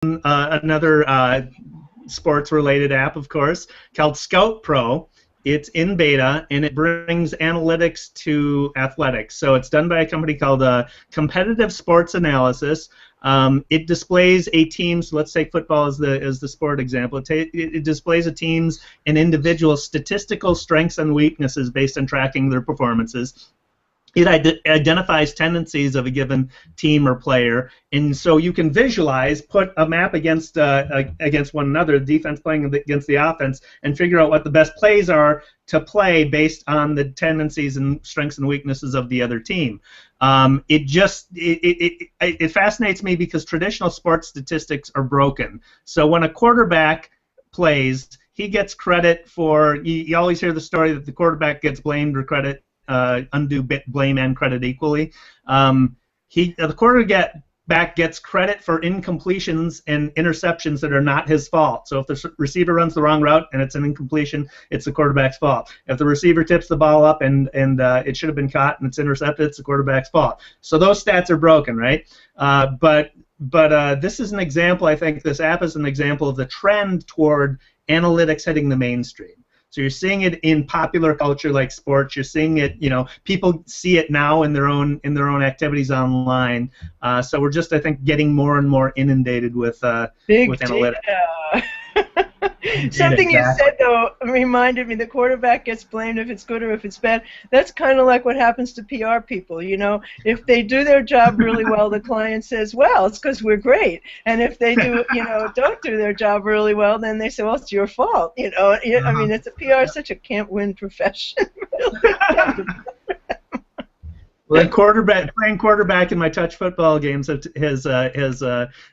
another sports-related app, of course, called scoutPRO. It's in beta, and it brings analytics to athletics. So it's done by a company called Competitive Sports Analysis. It displays a team's, let's say football is the sport example, it displays a team's and individual statistical strengths and weaknesses based on tracking their performances. It identifies tendencies of a given team or player, and so you can visualize, put a map against one another, the defense playing against the offense, and figure out what the best plays are to play based on the tendencies and strengths and weaknesses of the other team. It fascinates me because traditional sports statistics are broken. So when a quarterback plays, he gets credit for. You always hear the story that the quarterback gets blamed or credit. Undue blame and credit equally. The quarterback gets credit for incompletions and interceptions that are not his fault. So if the receiver runs the wrong route and it's an incompletion, it's the quarterback's fault. If the receiver tips the ball up and it should have been caught and it's intercepted, it's the quarterback's fault. So those stats are broken, right? But this is an example. I think this app is an example of the trend toward analytics hitting the mainstream. So you're seeing it in popular culture like sports. You're seeing it, people see it now in their own activities online. So we're just, I think, getting more and more inundated with analytics. Something you said, though, reminded me the quarterback gets blamed if it's good or if it's bad. That's kind of like what happens to PR people, If they do their job really well, the client says, well, it's because we're great. And if they do, don't do their job really well, then they say, well, it's your fault. I mean, it's PR is such a can't-win profession. Well, playing quarterback in my touch football games has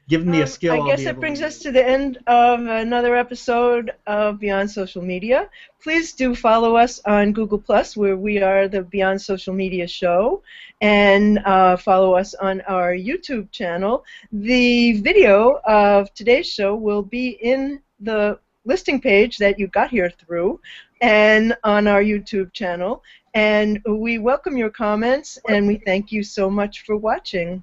given me a skill. I guess that brings us to the end of another episode of Beyond Social Media. Please do follow us on Google+, where we are the Beyond Social Media show, and follow us on our YouTube channel. The video of today's show will be in the listing page that you got here through, and on our YouTube channel. And we welcome your comments, and we thank you so much for watching.